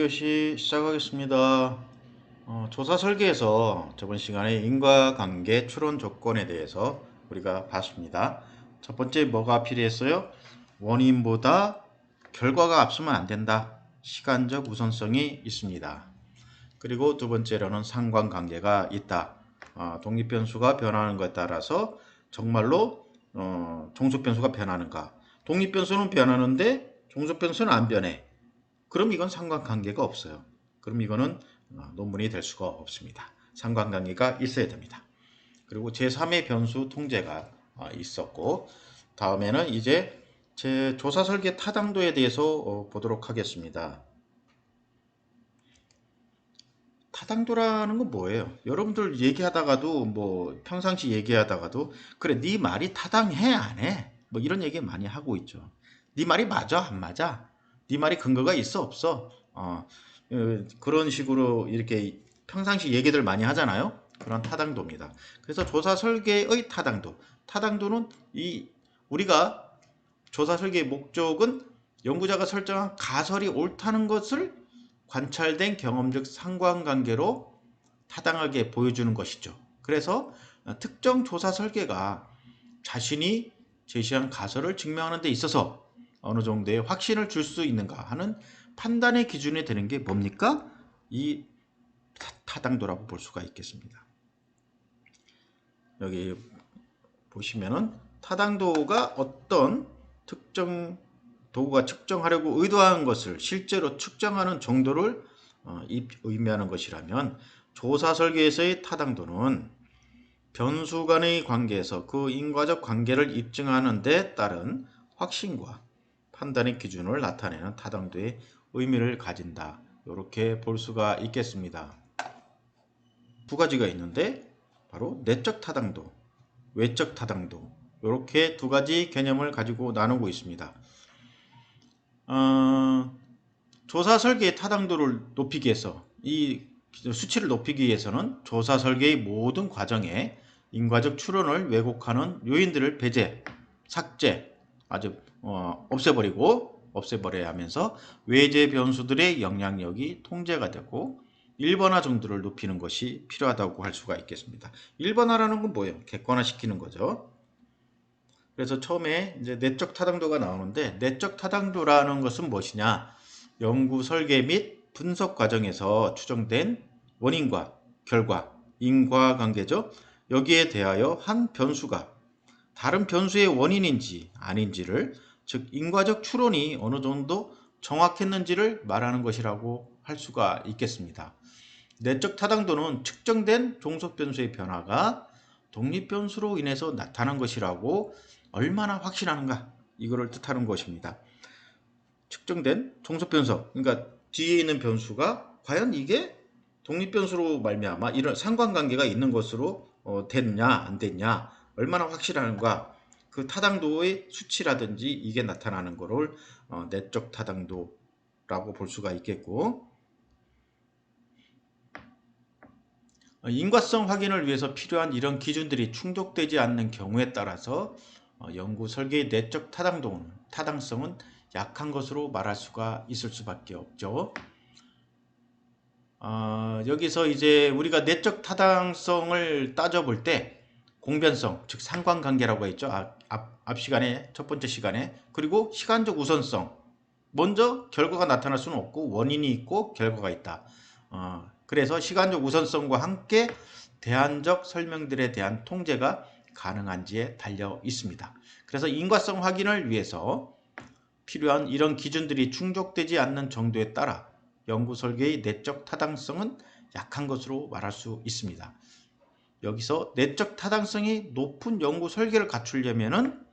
교시 시작하겠습니다. 조사 설계에서 저번 시간에 인과관계 추론 조건에 대해서 우리가 봤습니다. 첫 번째 뭐가 필요했어요? 원인보다 결과가 앞서면 안 된다. 시간적 우선성이 있습니다. 그리고 두 번째로는 상관관계가 있다. 독립변수가 변하는 것에 따라서 정말로 종속변수가 변하는가. 독립변수는 변하는데 종속변수는 안 변해. 그럼 이건 상관관계가 없어요. 그럼 이거는 논문이 될 수가 없습니다. 상관관계가 있어야 됩니다. 그리고 제3의 변수 통제가 있었고, 다음에는 이제 제 조사 설계 타당도에 대해서 보도록 하겠습니다. 타당도라는 건 뭐예요? 여러분들 얘기하다가도 평상시 얘기하다가도 그래 네 말이 타당해 안 해? 뭐 이런 얘기 많이 하고 있죠. 네 말이 맞아 안 맞아? 네 말이 근거가 있어 없어? 그런 식으로 이렇게 평상시 얘기들 많이 하잖아요. 그런 타당도입니다. 그래서 조사 설계의 타당도. 타당도는 우리가 조사 설계의 목적은 연구자가 설정한 가설이 옳다는 것을 관찰된 경험적 상관관계로 타당하게 보여주는 것이죠. 그래서 특정 조사 설계가 자신이 제시한 가설을 증명하는 데 있어서 어느 정도의 확신을 줄 수 있는가 하는 판단의 기준이 되는 게 뭡니까? 이 타당도라고 볼 수가 있겠습니다. 여기 보시면은 타당도가 어떤 특정 도구가 측정하려고 의도한 것을 실제로 측정하는 정도를 의미하는 것이라면, 조사 설계에서의 타당도는 변수 간의 관계에서 그 인과적 관계를 입증하는 데 따른 확신과 판단의 기준을 나타내는 타당도의 의미를 가진다. 이렇게 볼 수가 있겠습니다. 두 가지가 있는데 바로 내적 타당도, 외적 타당도, 이렇게 두 가지 개념을 가지고 나누고 있습니다. 조사 설계의 타당도를 높이기 위해서, 이 수치를 높이기 위해서는 조사 설계의 모든 과정에 인과적 추론을 왜곡하는 요인들을 배제, 삭제, 아주 없애버려야 하면서 외제 변수들의 영향력이 통제가 되고 일반화 정도를 높이는 것이 필요하다고 할 수가 있겠습니다. 일반화라는 건 뭐예요? 객관화시키는 거죠. 그래서 처음에 이제 내적 타당도가 나오는데, 내적 타당도라는 것은 무엇이냐? 연구 설계 및 분석 과정에서 추정된 원인과 결과, 인과관계죠. 여기에 대하여 한 변수가 다른 변수의 원인인지 아닌지를, 즉 인과적 추론이 어느 정도 정확했는지를 말하는 것이라고 할 수가 있겠습니다. 내적 타당도는 측정된 종속 변수의 변화가 독립 변수로 인해서 나타난 것이라고 얼마나 확신하는가, 이거를 뜻하는 것입니다. 측정된 종속 변수, 그러니까 뒤에 있는 변수가 과연 이게 독립 변수로 말미암아 이런 상관관계가 있는 것으로 됐냐 안 됐냐, 얼마나 확실한가, 그 타당도의 수치라든지 이게 나타나는 것을 내적 타당도라고 볼 수가 있겠고, 인과성 확인을 위해서 필요한 이런 기준들이 충족되지 않는 경우에 따라서 연구 설계의 내적 타당성은 약한 것으로 말할 수가 있을 수밖에 없죠. 여기서 이제 우리가 내적 타당성을 따져볼 때 공변성, 즉 상관관계라고 했죠. 앞 시간에, 첫 번째 시간에. 그리고 시간적 우선성. 먼저 결과가 나타날 수는 없고 원인이 있고 결과가 있다. 그래서 시간적 우선성과 함께 대안적 설명들에 대한 통제가 가능한지에 달려 있습니다. 그래서 인과성 확인을 위해서 필요한 이런 기준들이 충족되지 않는 정도에 따라 연구 설계의 내적 타당성은 약한 것으로 말할 수 있습니다. 여기서 내적 타당성이 높은 연구 설계를 갖추려면은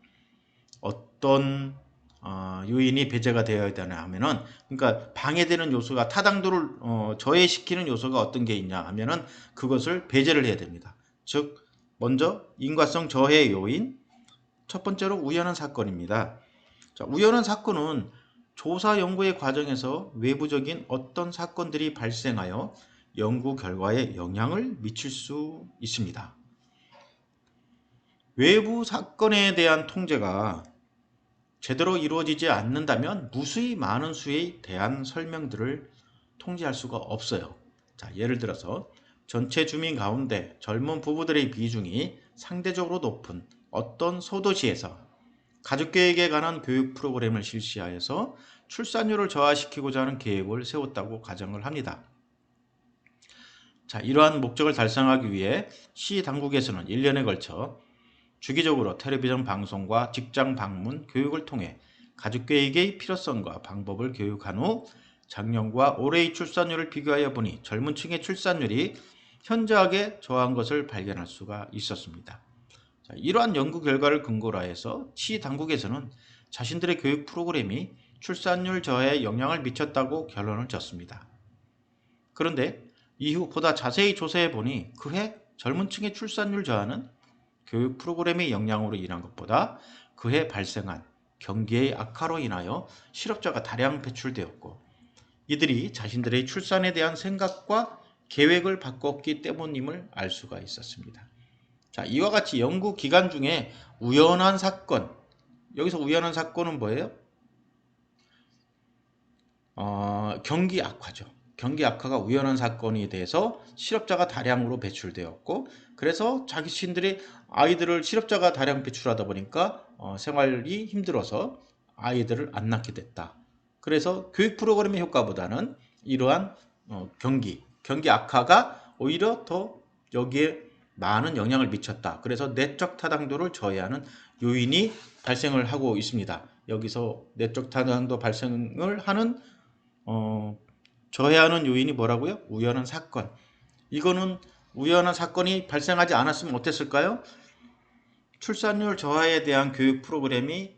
어떤 요인이 배제가 되어야 되나 하면은, 그러니까 방해되는 요소가, 타당도를 저해시키는 요소가 어떤 게 있냐 하면은 그것을 배제를 해야 됩니다. 즉 먼저 인과성 저해 요인, 첫 번째로 우연한 사건입니다. 자, 우연한 사건은 조사 연구의 과정에서 외부적인 어떤 사건들이 발생하여 연구 결과에 영향을 미칠 수 있습니다. 외부 사건에 대한 통제가 제대로 이루어지지 않는다면 무수히 많은 수에 대한 설명들을 통제할 수가 없어요. 자, 예를 들어서 전체 주민 가운데 젊은 부부들의 비중이 상대적으로 높은 어떤 소도시에서 가족계획에 관한 교육 프로그램을 실시하여서 출산율을 저하시키고자 하는 계획을 세웠다고 가정을 합니다. 자, 이러한 목적을 달성하기 위해 시 당국에서는 1년에 걸쳐 주기적으로 텔레비전 방송과 직장 방문 교육을 통해 가족계획의 필요성과 방법을 교육한 후 작년과 올해의 출산율을 비교하여 보니 젊은 층의 출산율이 현저하게 저하한 것을 발견할 수가 있었습니다. 자, 이러한 연구 결과를 근거로 해서 시 당국에서는 자신들의 교육 프로그램이 출산율 저하에 영향을 미쳤다고 결론을 졌습니다. 그런데 이후 보다 자세히 조사해 보니 그해 젊은 층의 출산율 저하는 교육 프로그램의 영향으로 인한 것보다 그해 발생한 경기의 악화로 인하여 실업자가 다량 배출되었고 이들이 자신들의 출산에 대한 생각과 계획을 바꿨기 때문임을 알 수가 있었습니다. 자, 이와 같이 연구 기간 중에 우연한 사건, 여기서 우연한 사건은 뭐예요? 경기 악화죠. 경기 악화가 우연한 사건이 돼서 실업자가 다량으로 배출되었고 그래서 자신들이 아이들을 실업자가 다량 배출하다 보니까 생활이 힘들어서 아이들을 안 낳게 됐다. 그래서 교육 프로그램의 효과보다는 이러한 경기 악화가 오히려 더 여기에 많은 영향을 미쳤다. 그래서 내적 타당도를 저해하는 요인이 발생을 하고 있습니다. 여기서 내적 타당도 발생을 하는 저해하는 요인이 뭐라고요? 우연한 사건. 이거는 우연한 사건이 발생하지 않았으면 어땠을까요? 출산율 저하에 대한 교육 프로그램이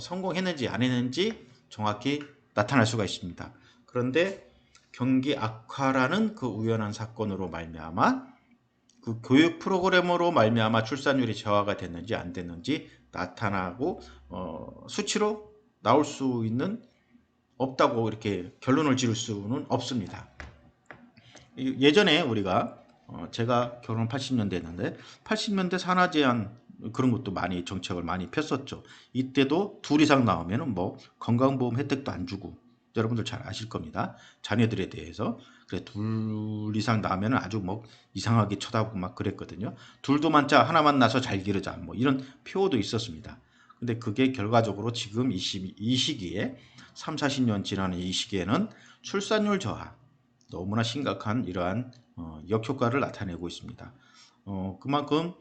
성공했는지 안 했는지 정확히 나타날 수가 있습니다. 그런데 경기 악화라는 그 우연한 사건으로 말미암아 그 교육 프로그램으로 말미암아 출산율이 저하가 됐는지 안 됐는지 나타나고 수치로 나올 수 있는 없다고 이렇게 결론을 지을 수는 없습니다. 예전에 우리가 제가 결혼 80년대 했는데 80년대 산하제한 그런 것도 많이 정책을 많이 폈었죠. 이때도 둘 이상 나오면은 뭐 건강보험 혜택도 안 주고 여러분들 잘 아실 겁니다. 자녀들에 대해서 그래 둘 이상 나오면은 아주 뭐 이상하게 쳐다보고 막 그랬거든요. 둘도 많자 하나만 나서 잘 기르자 뭐 이런 표어도 있었습니다. 근데 그게 결과적으로 지금 이 시기에 3, 40년 지나는 이 시기에는 출산율 저하 너무나 심각한 이러한 역효과를 나타내고 있습니다. 그만큼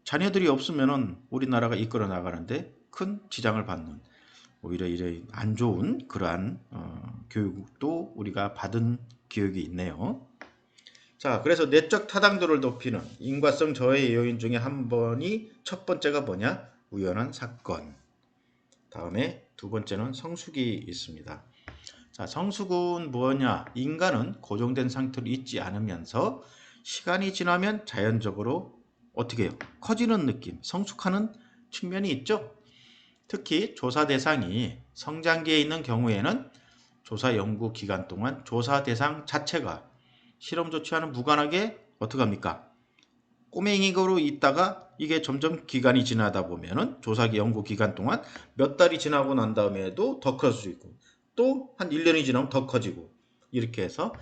자녀들이 없으면은 우리나라가 이끌어 나가는데 큰 지장을 받는 오히려 이래 안 좋은 그러한 교육도 우리가 받은 기억이 있네요. 자, 그래서 내적 타당도를 높이는 인과성 저해 요인 중에 한 번이 첫 번째가 뭐냐? 우연한 사건. 다음에 두 번째는 성숙이 있습니다. 자, 성숙은 뭐냐? 인간은 고정된 상태로 있지 않으면서 시간이 지나면 자연적으로 어떻게 해요? 커지는 느낌, 성숙하는 측면이 있죠. 특히 조사 대상이 성장기에 있는 경우에는 조사 연구 기간 동안 조사 대상 자체가 실험 조치와는 무관하게 어떻게 합니까? 꼬맹이로 있다가 이게 점점 기간이 지나다 보면은 조사기 연구 기간 동안 몇 달이 지나고 난 다음에도 더 클 수 있고 또 한 1년이 지나면 더 커지고 이렇게 해서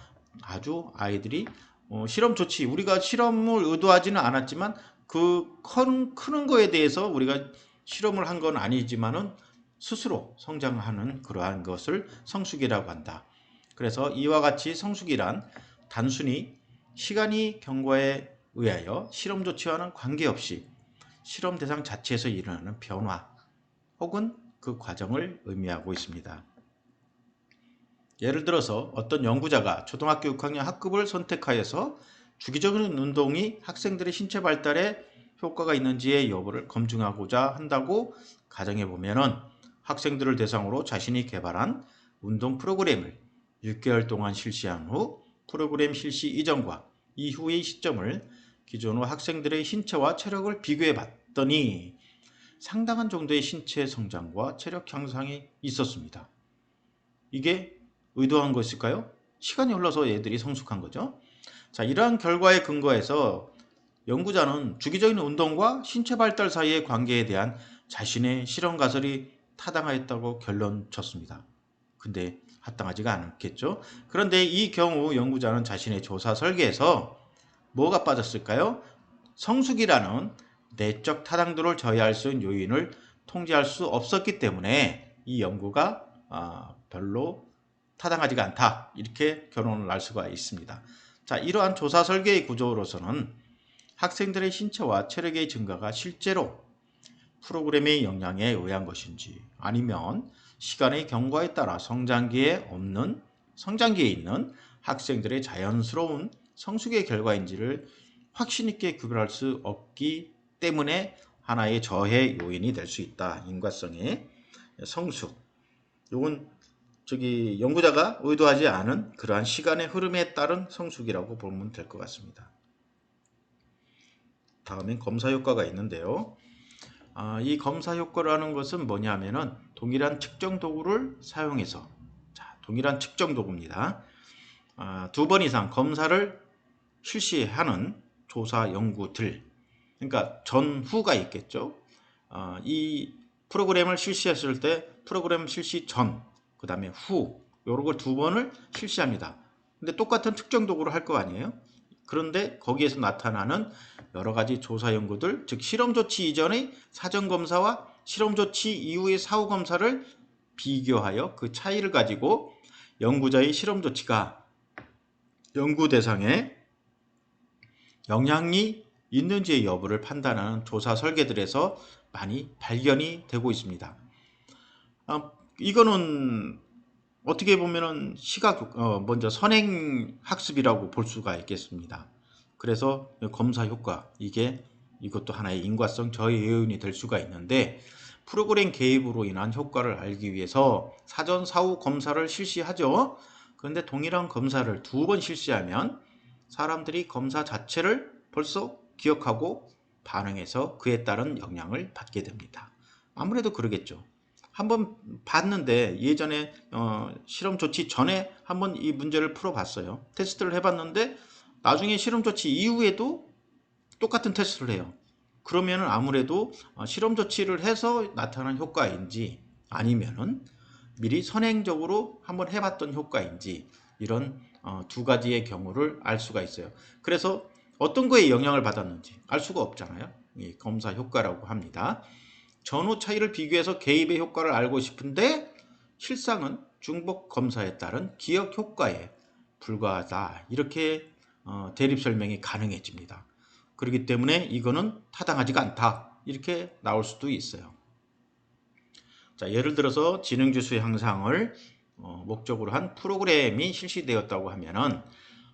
아주 아이들이 실험 조치 우리가 실험을 의도하지는 않았지만 그 크는 거에 대해서 우리가 실험을 한 건 아니지만은 스스로 성장하는 그러한 것을 성숙이라고 한다. 그래서 이와 같이 성숙이란 단순히 시간이 경과에 의하여 실험 조치와는 관계없이 실험 대상 자체에서 일어나는 변화 혹은 그 과정을 의미하고 있습니다. 예를 들어서 어떤 연구자가 초등학교 6학년 학급을 선택하여서 주기적인 운동이 학생들의 신체 발달에 효과가 있는지의 여부를 검증하고자 한다고 가정해 보면은 학생들을 대상으로 자신이 개발한 운동 프로그램을 6개월 동안 실시한 후 프로그램 실시 이전과 이후의 시점을 기존으로 학생들의 신체와 체력을 비교해 봤더니 상당한 정도의 신체 성장과 체력 향상이 있었습니다. 이게 의도한 것일까요? 시간이 흘러서 얘들이 성숙한 거죠. 자, 이러한 결과에 근거해서 연구자는 주기적인 운동과 신체 발달 사이의 관계에 대한 자신의 실험 가설이 타당하였다고 결론 쳤습니다. 근데 합당하지가 않겠죠. 그런데 이 경우 연구자는 자신의 조사 설계에서 뭐가 빠졌을까요? 성숙이라는 내적 타당도를 저해할 수 있는 요인을 통제할 수 없었기 때문에 이 연구가 별로 타당하지가 않다. 이렇게 결론을 날 수가 있습니다. 자, 이러한 조사 설계의 구조로서는 학생들의 신체와 체력의 증가가 실제로 프로그램의 영향에 의한 것인지 아니면 시간의 경과에 따라 성장기에 있는 학생들의 자연스러운 성숙의 결과인지를 확신 있게 구별할 수 없기 때문에 하나의 저해 요인이 될 수 있다. 인과성의 성숙. 이건 연구자가 의도하지 않은 그러한 시간의 흐름에 따른 성숙이라고 보면 될 것 같습니다. 다음엔 검사 효과가 있는데요. 이 검사 효과라는 것은 뭐냐면은 동일한 측정 도구를 사용해서, 동일한 측정 도구입니다. 2번 이상 검사를 실시하는 조사 연구들, 그러니까 전후가 있겠죠. 이 프로그램을 실시했을 때 프로그램 실시 전, 그 다음에 후, 요런 걸 2번을 실시합니다. 근데 똑같은 측정 도구를 할 거 아니에요. 그런데 거기에서 나타나는 여러 가지 조사 연구들, 즉 실험 조치 이전의 사전 검사와 실험 조치 이후의 사후 검사를 비교하여 그 차이를 가지고 연구자의 실험 조치가 연구 대상에 영향이 있는지의 여부를 판단하는 조사 설계들에서 많이 발견이 되고 있습니다. 이거는 어떻게 보면은 먼저 선행 학습이라고 볼 수가 있겠습니다. 그래서 검사 효과, 이것도 하나의 인과성 저해 요인이 될 수가 있는데, 프로그램 개입으로 인한 효과를 알기 위해서 사전 사후 검사를 실시하죠. 그런데 동일한 검사를 2번 실시하면 사람들이 검사 자체를 벌써 기억하고 반응해서 그에 따른 영향을 받게 됩니다. 아무래도 그러겠죠. 한번 봤는데, 예전에 실험 조치 전에 한번 이 문제를 풀어봤어요. 테스트를 해봤는데 나중에 실험 조치 이후에도 똑같은 테스트를 해요. 그러면은 아무래도 실험 조치를 해서 나타난 효과인지 아니면은 미리 선행적으로 한번 해봤던 효과인지, 이런 2가지의 경우를 알 수가 있어요. 그래서 어떤 거에 영향을 받았는지 알 수가 없잖아요. 이 검사 효과라고 합니다. 전후 차이를 비교해서 개입의 효과를 알고 싶은데 실상은 중복 검사에 따른 기억 효과에 불과하다. 이렇게 대립 설명이 가능해집니다. 그렇기 때문에 이거는 타당하지가 않다. 이렇게 나올 수도 있어요. 자, 예를 들어서 지능지수 향상을 목적으로 한 프로그램이 실시되었다고 하면은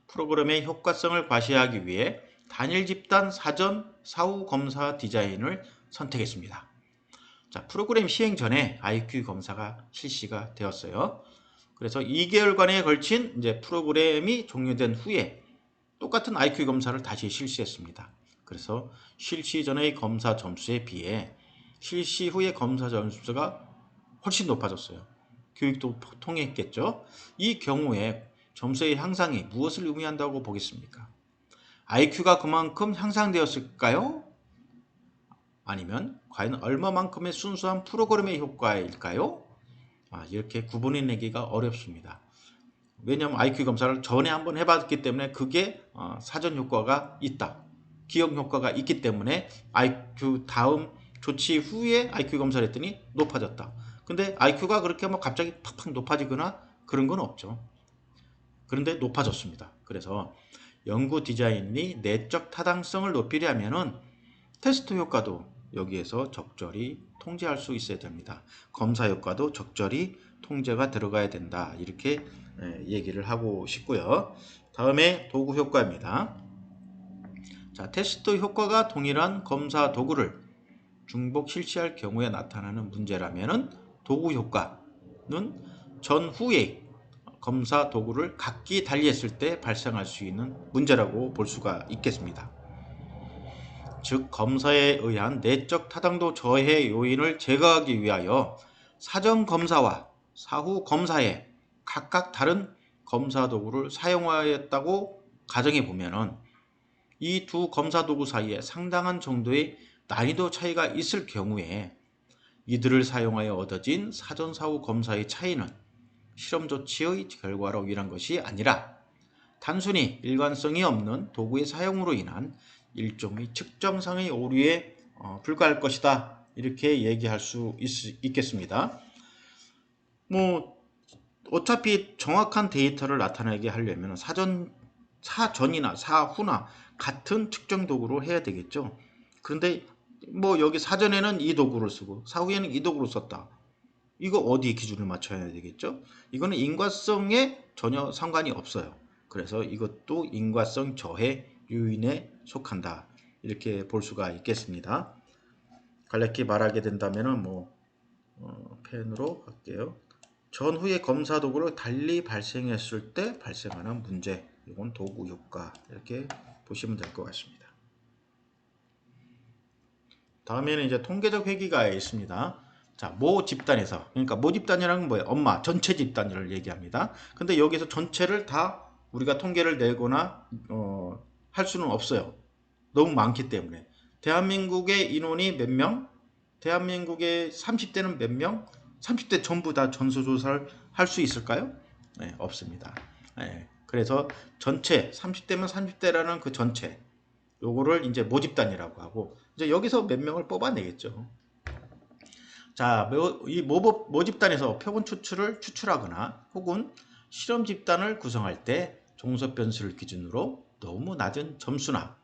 프로그램의 효과성을 과시하기 위해 단일 집단 사전 사후 검사 디자인을 선택했습니다. 자, 프로그램 시행 전에 IQ 검사가 실시가 되었어요. 그래서 2개월간에 걸친 이제 프로그램이 종료된 후에 똑같은 IQ 검사를 다시 실시했습니다. 그래서 실시 전의 검사 점수에 비해 실시 후의 검사 점수가 훨씬 높아졌어요. 교육도 통했겠죠. 이 경우에 점수의 향상이 무엇을 의미한다고 보겠습니까? IQ가 그만큼 향상되었을까요? 아니면 과연 얼마만큼의 순수한 프로그램의 효과일까요? 이렇게 구분해내기가 어렵습니다. 왜냐하면 IQ 검사를 전에 한번 해봤기 때문에 그게 사전 효과가 있다. 기억 효과가 있기 때문에 IQ 다음 조치 후에 IQ 검사를 했더니 높아졌다. 근데 IQ가 그렇게 갑자기 팍팍 높아지거나 그런 건 없죠. 그런데 높아졌습니다. 그래서 연구 디자인이 내적 타당성을 높이려면은 테스트 효과도 여기에서 적절히 통제할 수 있어야 됩니다. 검사 효과도 적절히 통제가 들어가야 된다. 이렇게 얘기를 하고 싶고요. 다음에 도구 효과입니다. 자, 테스트 효과가 동일한 검사 도구를 중복 실시할 경우에 나타나는 문제라면은 도구 효과는 전후에 검사 도구를 각기 달리했을 때 발생할 수 있는 문제라고 볼 수가 있겠습니다. 즉 검사에 의한 내적 타당도 저해 요인을 제거하기 위하여 사전 검사와 사후 검사에 각각 다른 검사 도구를 사용하였다고 가정해 보면은 이 2 검사 도구 사이에 상당한 정도의 난이도 차이가 있을 경우에 이들을 사용하여 얻어진 사전 사후 검사의 차이는 실험 조치의 결과로 유일한 것이 아니라 단순히 일관성이 없는 도구의 사용으로 인한 일종의 측정상의 오류에 불과할 것이다. 이렇게 얘기할 수 있겠습니다. 뭐 어차피 정확한 데이터를 나타내게 하려면 사전이나 사후나 같은 측정 도구로 해야 되겠죠. 그런데 뭐 여기 사전에는 이 도구를 쓰고 사후에는 이 도구를 썼다. 이거 어디 기준을 맞춰야 되겠죠? 이거는 인과성에 전혀 상관이 없어요. 그래서 이것도 인과성 저해 요인에 속한다. 이렇게 볼 수가 있겠습니다. 간략히 말하게 된다면은 펜으로 할게요. 전후의 검사 도구를 달리 발생했을 때 발생하는 문제. 이건 도구 효과. 이렇게 보시면 될 것 같습니다. 다음에는 이제 통계적 회귀가 있습니다. 자, 모 집단에서, 그러니까 모 집단이라는 건 뭐예요? 엄마, 전체 집단을 얘기합니다. 근데 여기서 전체를 다 우리가 통계를 내거나 할 수는 없어요. 너무 많기 때문에. 대한민국의 인원이 몇 명? 대한민국의 30대는 몇 명? 30대 전부 다 전수조사를 할 수 있을까요? 네, 없습니다. 네, 그래서 전체 30대면 30대라는 그 전체 요거를 이제 모집단이라고 하고 이제 여기서 몇 명을 뽑아내겠죠. 자, 이 모집단에서 표본 추출하거나 혹은 실험 집단을 구성할 때 종속 변수를 기준으로 너무 낮은 점수나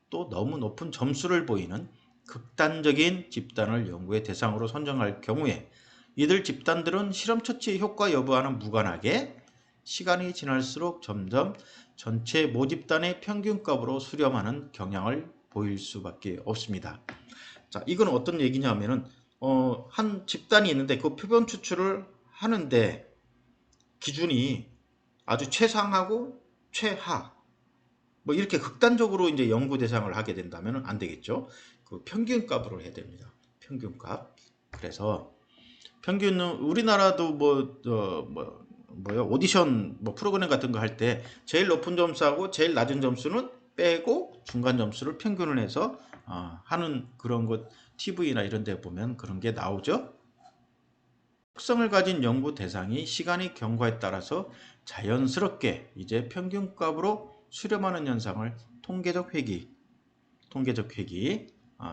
또 너무 높은 점수를 보이는 극단적인 집단을 연구의 대상으로 선정할 경우에 이들 집단들은 실험 처치의 효과 여부와는 무관하게 시간이 지날수록 점점 전체 모집단의 평균값으로 수렴하는 경향을 보일 수밖에 없습니다. 자, 이건 어떤 얘기냐면은 한 집단이 있는데 그 표본 추출을 하는데 기준이 아주 최상하고 최하 뭐 이렇게 극단적으로 이제 연구 대상을 하게 된다면 안 되겠죠. 그 평균값으로 해야 됩니다. 평균값. 그래서 평균은 우리나라도 오디션 프로그램 같은 거 할 때 제일 높은 점수하고 제일 낮은 점수는 빼고 중간 점수를 평균을 해서 하는 그런 것 TV나 이런 데 보면 그런 게 나오죠. 특성을 가진 연구 대상이 시간의 경과에 따라서 자연스럽게 이제 평균값으로 수렴하는 현상을 통계적 회귀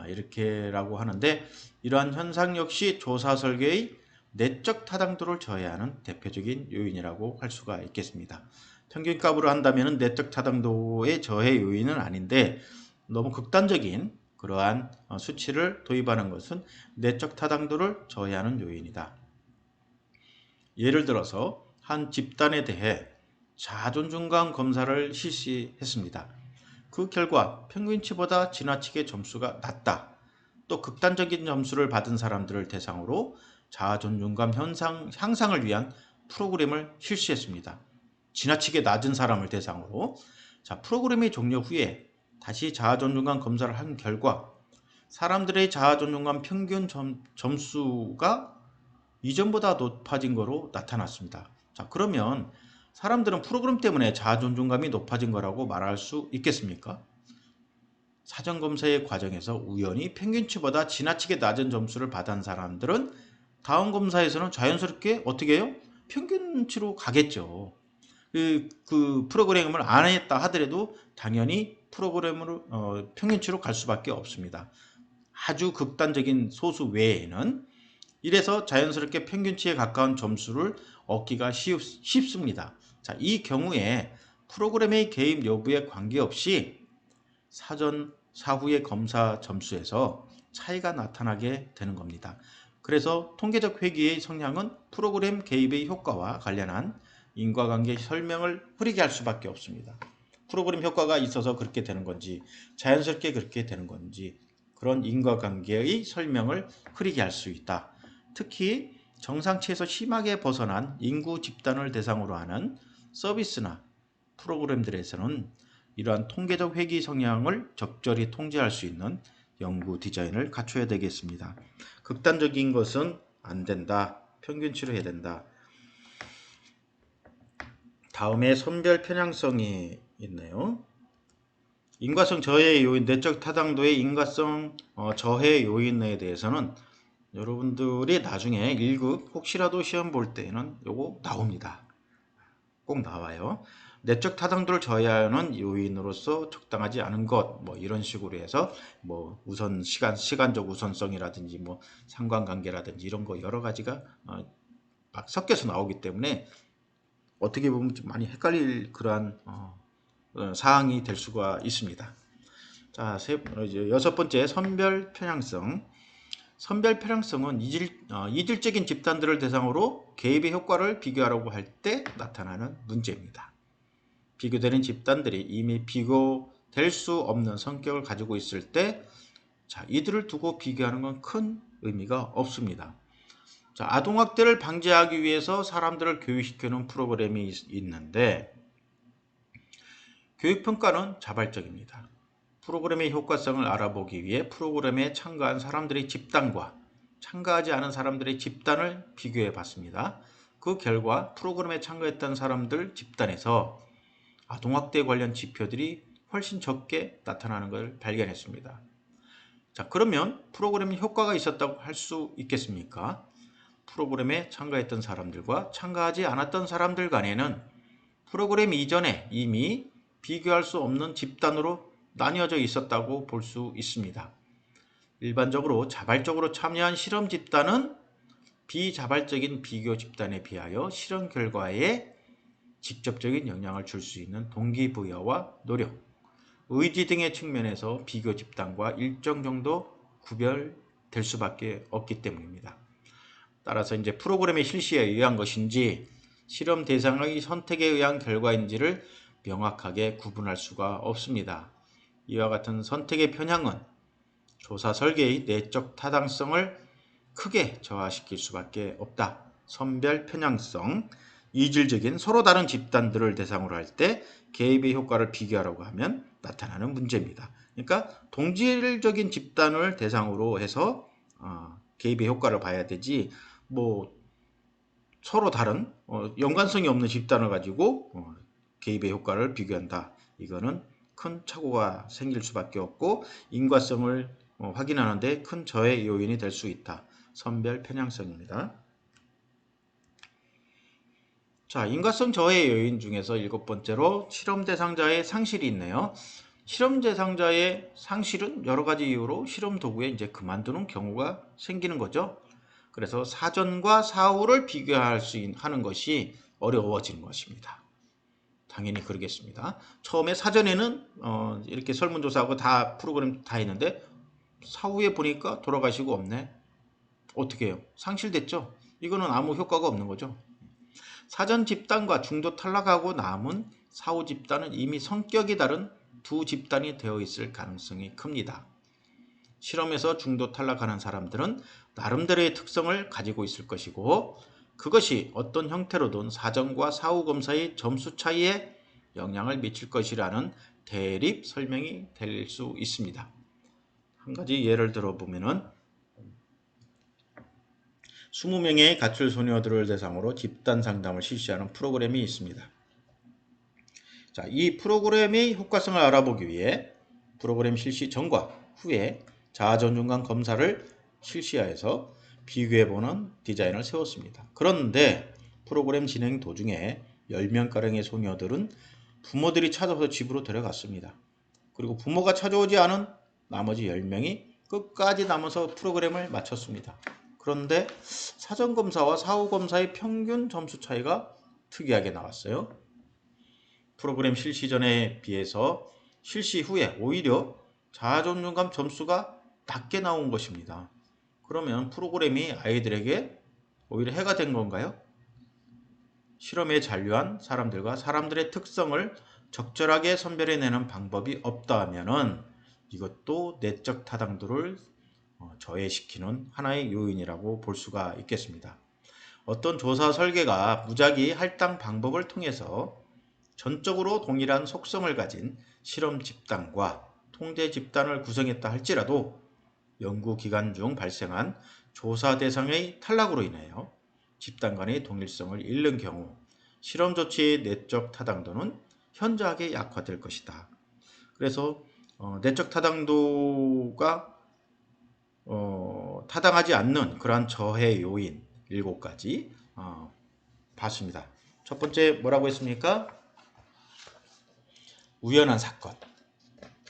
이렇게라고 하는데 이러한 현상 역시 조사 설계의 내적 타당도를 저해하는 대표적인 요인이라고 할 수가 있겠습니다. 평균값으로 한다면 내적 타당도의 저해 요인은 아닌데 너무 극단적인 그러한 수치를 도입하는 것은 내적 타당도를 저해하는 요인이다. 예를 들어서 한 집단에 대해 자존중간 검사를 실시했습니다. 그 결과 평균치보다 지나치게 점수가 낮다. 또 극단적인 점수를 받은 사람들을 대상으로 자존중감 향상을 위한 프로그램을 실시했습니다. 지나치게 낮은 사람을 대상으로. 자, 프로그램의 종료 후에 다시 자존중감 검사를 한 결과 사람들의 자존중감 평균 점수가 이전보다 높아진 거로 나타났습니다. 자, 그러면 사람들은 프로그램 때문에 자존중감이 높아진 거라고 말할 수 있겠습니까? 사전검사의 과정에서 우연히 평균치보다 지나치게 낮은 점수를 받은 사람들은 다음 검사에서는 자연스럽게 어떻게 해요? 평균치로 가겠죠. 그 프로그램을 안 했다 하더라도 당연히 프로그램으로 평균치로 갈 수밖에 없습니다. 아주 극단적인 소수 외에는 이래서 자연스럽게 평균치에 가까운 점수를 얻기가 쉽습니다. 자, 이 경우에 프로그램의 개입 여부에 관계없이 사전, 사후의 검사 점수에서 차이가 나타나게 되는 겁니다. 그래서 통계적 회귀의 성향은 프로그램 개입의 효과와 관련한 인과관계 설명을 흐리게 할 수밖에 없습니다. 프로그램 효과가 있어서 그렇게 되는 건지 자연스럽게 그렇게 되는 건지 그런 인과관계의 설명을 흐리게 할 수 있다. 특히 정상치에서 심하게 벗어난 인구 집단을 대상으로 하는 서비스나 프로그램들에서는 이러한 통계적 회귀 성향을 적절히 통제할 수 있는 연구 디자인을 갖춰야 되겠습니다. 극단적인 것은 안 된다. 평균치로 해야 된다. 다음에 선별 편향성이 있네요. 인과성 저해 요인, 내적 타당도의 인과성 저해 요인에 대해서는 여러분들이 나중에 1급 혹시라도 시험 볼 때는 요거 나옵니다. 꼭 나와요. 내적 타당도를 저해하는 요인으로서 적당하지 않은 것, 뭐 이런 식으로 해서 뭐 우선 시간적 우선성이라든지 뭐 상관관계라든지 이런 거 여러 가지가 막 섞여서 나오기 때문에 어떻게 보면 좀 많이 헷갈릴 그러한 사항이 될 수가 있습니다. 자, 이제 여섯 번째 선별 편향성. 선별 편향성은 이질적인 집단들을 대상으로 개입의 효과를 비교하려고 할 때 나타나는 문제입니다. 비교되는 집단들이 이미 비교될 수 없는 성격을 가지고 있을 때, 자, 이들을 두고 비교하는 건 큰 의미가 없습니다. 자, 아동학대를 방지하기 위해서 사람들을 교육시키는 프로그램이 있는데, 교육평가는 자발적입니다. 프로그램의 효과성을 알아보기 위해 프로그램에 참가한 사람들의 집단과 참가하지 않은 사람들의 집단을 비교해 봤습니다. 그 결과 프로그램에 참가했던 사람들 집단에서 아동학대 관련 지표들이 훨씬 적게 나타나는 것을 발견했습니다. 자, 그러면 프로그램이 효과가 있었다고 할 수 있겠습니까? 프로그램에 참가했던 사람들과 참가하지 않았던 사람들 간에는 프로그램 이전에 이미 비교할 수 없는 집단으로 나뉘어져 있었다고 볼 수 있습니다. 일반적으로 자발적으로 참여한 실험 집단은 비자발적인 비교 집단에 비하여 실험 결과에 직접적인 영향을 줄 수 있는 동기부여와 노력, 의지 등의 측면에서 비교 집단과 일정 정도 구별될 수밖에 없기 때문입니다. 따라서 이제 프로그램의 실시에 의한 것인지 실험 대상의 선택에 의한 결과인지를 명확하게 구분할 수가 없습니다. 이와 같은 선택의 편향은 조사 설계의 내적 타당성을 크게 저하시킬 수밖에 없다. 선별 편향성, 이질적인 서로 다른 집단들을 대상으로 할 때 개입의 효과를 비교하라고 하면 나타나는 문제입니다. 그러니까 동질적인 집단을 대상으로 해서 개입의 효과를 봐야 되지, 뭐 서로 다른 연관성이 없는 집단을 가지고 개입의 효과를 비교한다. 이거는 큰 착오가 생길 수밖에 없고 인과성을 확인하는데 큰 저해 요인이 될 수 있다. 선별 편향성입니다. 자, 인과성 저해 요인 중에서 일곱 번째로 실험 대상자의 상실이 있네요. 실험 대상자의 상실은 여러 가지 이유로 실험 도구에 이제 그만두는 경우가 생기는 거죠. 그래서 사전과 사후를 비교할 수 하는 것이 어려워지는 것입니다. 당연히 그러겠습니다. 처음에 사전에는 이렇게 설문조사하고 다 프로그램 다 했는데 사후에 보니까 돌아가시고 없네. 어떻게 해요? 상실됐죠? 이거는 아무 효과가 없는 거죠. 사전 집단과 중도 탈락하고 남은 사후 집단은 이미 성격이 다른 두 집단이 되어 있을 가능성이 큽니다. 실험에서 중도 탈락하는 사람들은 나름대로의 특성을 가지고 있을 것이고 그것이 어떤 형태로든 사전과 사후 검사의 점수 차이에 영향을 미칠 것이라는 대립 설명이 될 수 있습니다. 한 가지 예를 들어보면은 20명의 가출 소녀들을 대상으로 집단 상담을 실시하는 프로그램이 있습니다. 자, 이 프로그램의 효과성을 알아보기 위해 프로그램 실시 전과 후에 자아전중간 검사를 실시하여서 비교해보는 디자인을 세웠습니다. 그런데 프로그램 진행 도중에 10명가량의 소녀들은 부모들이 찾아서 집으로 데려갔습니다. 그리고 부모가 찾아오지 않은 나머지 10명이 끝까지 남아서 프로그램을 마쳤습니다. 그런데 사전검사와 사후검사의 평균 점수 차이가 특이하게 나왔어요. 프로그램 실시 전에 비해서 실시 후에 오히려 자아전중감 점수가 낮게 나온 것입니다. 그러면 프로그램이 아이들에게 오히려 해가 된 건가요? 실험에 잔류한 사람들과 사람들의 특성을 적절하게 선별해내는 방법이 없다 하면은 이것도 내적 타당도를 저해시키는 하나의 요인이라고 볼 수가 있겠습니다. 어떤 조사 설계가 무작위 할당 방법을 통해서 전적으로 동일한 속성을 가진 실험 집단과 통제 집단을 구성했다 할지라도 연구 기간 중 발생한 조사 대상의 탈락으로 인하여 집단 간의 동일성을 잃는 경우 실험 조치의 내적 타당도는 현저하게 약화될 것이다. 그래서 내적 타당도가 타당하지 않는 그러한 저해 요인 7가지 봤습니다. 첫 번째 뭐라고 했습니까? 우연한 사건.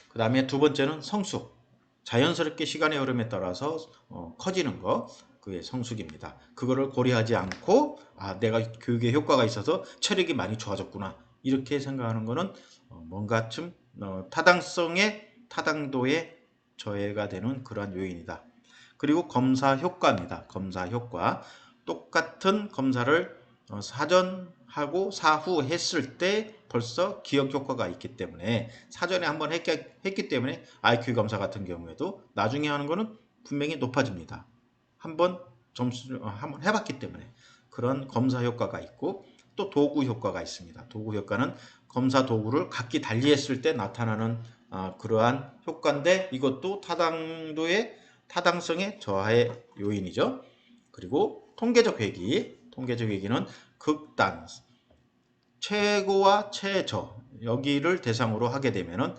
그 다음에 두 번째는 성숙. 자연스럽게 시간의 흐름에 따라서 커지는 거. 그게 성숙입니다. 그거를 고려하지 않고 내가 교육에 효과가 있어서 체력이 많이 좋아졌구나. 이렇게 생각하는 거는 뭔가 좀 타당도의 저해가 되는 그러한 요인이다. 그리고 검사 효과입니다. 검사 효과. 똑같은 검사를 사전하고 사후 했을 때 벌써 기억 효과가 있기 때문에 사전에 한번 했기 때문에 IQ 검사 같은 경우에도 나중에 하는 거는 분명히 높아집니다. 한번 한번 해봤기 때문에 그런 검사 효과가 있고 또 도구 효과가 있습니다. 도구 효과는 검사 도구를 각기 달리 했을 때 나타나는 그러한 효과인데 이것도 타당성의 저하의 요인이죠. 그리고 통계적 회귀. 통계적 회귀는 극단, 최고와 최저 여기를 대상으로 하게 되면은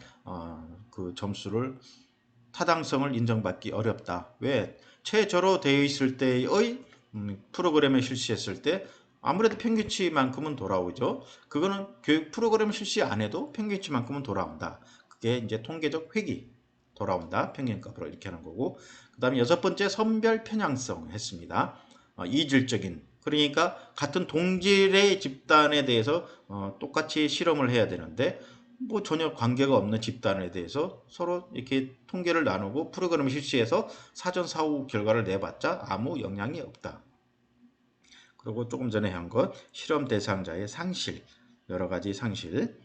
그 점수를 타당성을 인정받기 어렵다. 왜? 최저로 되어 있을 때의 프로그램을 실시했을 때 아무래도 평균치만큼은 돌아오죠. 그거는 교육 프로그램 실시 안 해도 평균치만큼은 돌아온다. 그게 이제 통계적 회귀 돌아온다. 평균값으로 이렇게 하는 거고. 그 다음에 여섯 번째 선별 편향성 했습니다. 이질적인 그러니까 같은 동질의 집단에 대해서 똑같이 실험을 해야 되는데 뭐 전혀 관계가 없는 집단에 대해서 서로 이렇게 통계를 나누고 프로그램을 실시해서 사전 사후 결과를 내봤자 아무 영향이 없다. 그리고 조금 전에 한 것 실험 대상자의 상실, 여러 가지 상실,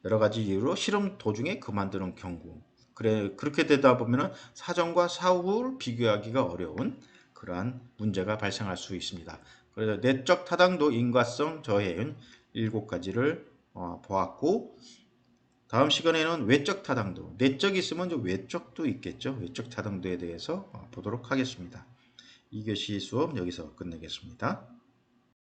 여러 가지 이유로 실험 도중에 그만두는 경우. 그렇게 되다 보면 사전과 사후를 비교하기가 어려운 그러한 문제가 발생할 수 있습니다. 그래서 내적 타당도, 인과성, 저해율 7가지를 보았고 다음 시간에는 외적 타당도, 내적이 있으면 외적도 있겠죠. 외적 타당도에 대해서 보도록 하겠습니다. 2교시 수업 여기서 끝내겠습니다.